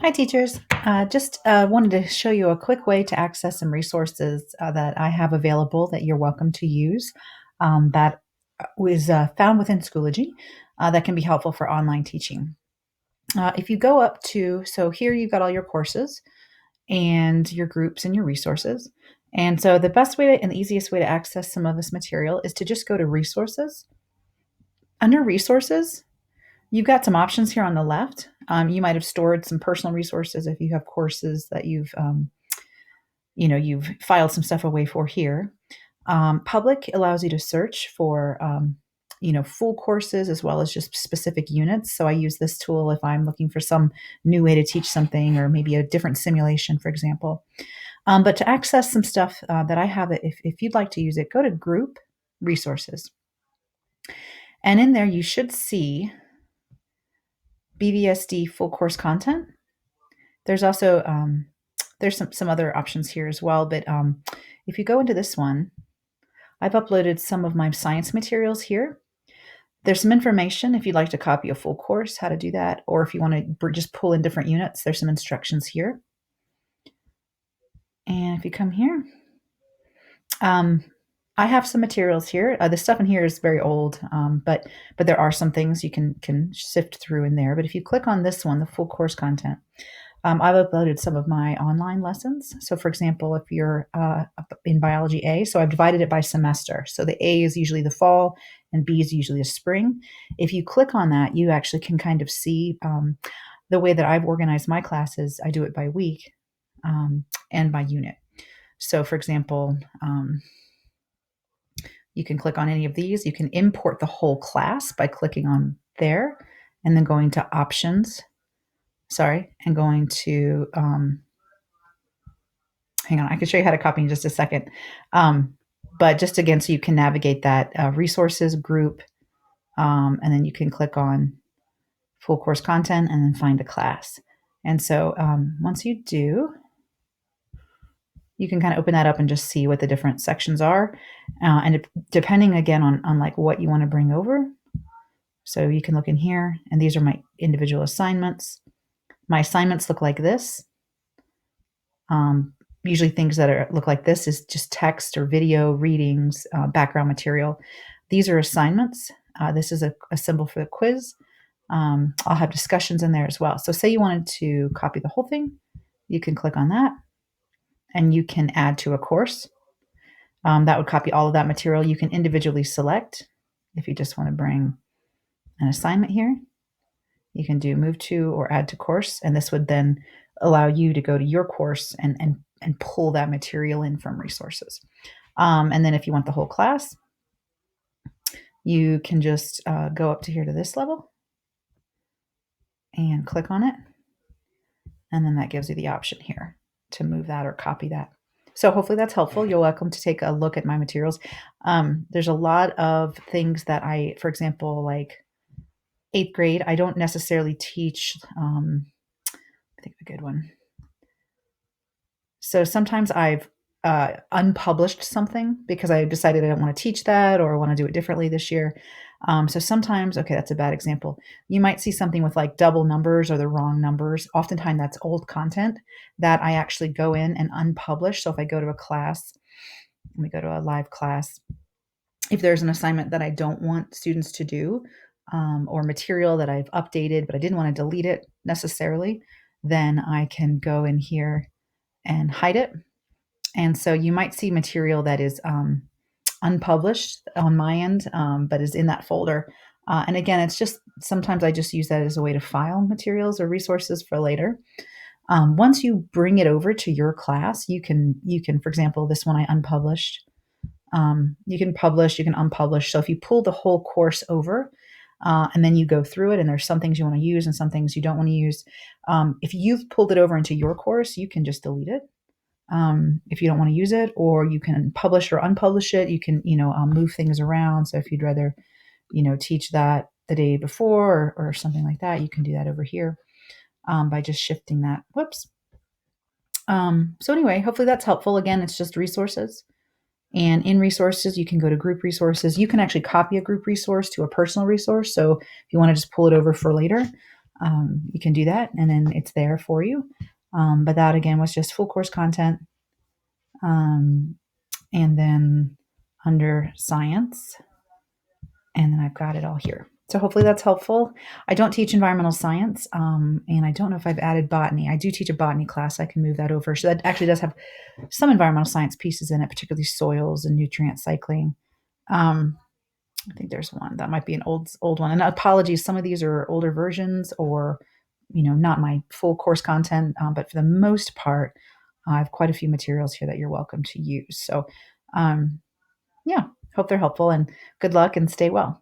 Hi, teachers. Just wanted to show you a quick way to access some resources that I have available that you're welcome to use that was found within Schoology that can be helpful for online teaching. If you go up to, so here you've got all your courses and your groups and your resources. And so the best way and the easiest way to access some of this material is to just go to resources. Under resources, you've got some options here on the left. You might have stored some personal resources if you have courses that you've filed some stuff away for here. Public allows you to search for full courses as well as just specific units. So I use this tool if I'm looking for some new way to teach something or maybe a different simulation, for example. But to access some stuff that I have, if you'd like to use it, go to Group Resources. And in there, you should see BVSD full course content. There's also there's some other options here as well, but if you go into this one, I've uploaded some of my science materials here. There's some information if you'd like to copy a full course, how to do that, or if you want to just pull in different units, there's some instructions here. And if you come here, I have some materials here. The stuff in here is very old, but there are some things you can sift through in there. But if you click on this one, the full course content, I've uploaded some of my online lessons. So, for example, if you're in biology A, so I've divided it by semester. So the A is usually the fall, and B is usually the spring. If you click on that, you actually can kind of see the way that I've organized my classes. I do it by week and by unit. So, for example, you can click on any of these. You can import the whole class by clicking on there and then going to options. And going to, hang on, I can show you how to copy in just a second. But just again, so you can navigate that resources group, and then you can click on full course content and then find a class. And so once you do, you can kind of open that up and just see what the different sections are. And depending again on like what you want to bring over. So you can look in here, and these are my individual assignments. My assignments look like this. Usually things that look like this is just text or video readings, background material. These are assignments. This is a symbol for the quiz. I'll have discussions in there as well. So say you wanted to copy the whole thing, you can click on that and you can add to a course. That would copy all of that material. You can individually select if you just want to bring an assignment here. You can do move to or add to course, and this would then allow you to go to your course and pull that material in from resources. And then if you want the whole class, you can just go up to here to this level and click on it. And then that gives you the option here to move that or copy that. So hopefully that's helpful. You're welcome to take a look at my materials. There's a lot of things that for example, like 8th grade, I don't necessarily teach, I think a good one. So sometimes I've unpublished something because I decided I don't want to teach that or I want to do it differently this year. So sometimes, okay, that's a bad example. You might see something with like double numbers or the wrong numbers. Oftentimes that's old content that I actually go in and unpublish. So if I go to a class, let me go to a live class. If there's an assignment that I don't want students to do, or material that I've updated, but I didn't want to delete it necessarily, then I can go in here and hide it. And so you might see material that is unpublished on my end, but is in that folder. And again, it's just sometimes I just use that as a way to file materials or resources for later. Once you bring it over to your class, you can, for example, this one I unpublished. You can publish, you can unpublish. So if you pull the whole course over, and then you go through it, and there's some things you want to use and some things you don't want to use. If you've pulled it over into your course, you can just delete it. If you don't want to use it, or you can publish or unpublish it. You can, move things around. So if you'd rather, teach that the day before or something like that, you can do that over here by just shifting that. Whoops. So anyway, hopefully that's helpful. Again, it's just resources. And in resources, you can go to group resources. You can actually copy a group resource to a personal resource. So if you want to just pull it over for later, You can do that, and then it's there for you. But that again was just full course content. Um, and then under science, and then I've got it all here. So hopefully that's helpful. I don't teach environmental science, and I don't know if I've added botany. I do teach a botany class. I can move that over. So that actually does have some environmental science pieces in it, particularly soils and nutrient cycling. Um, I think there's one that might be an old one. And apologies, some of these are older versions, or not my full course content. But for the most part, I have quite a few materials here that you're welcome to use. So, yeah, hope they're helpful, and good luck and stay well.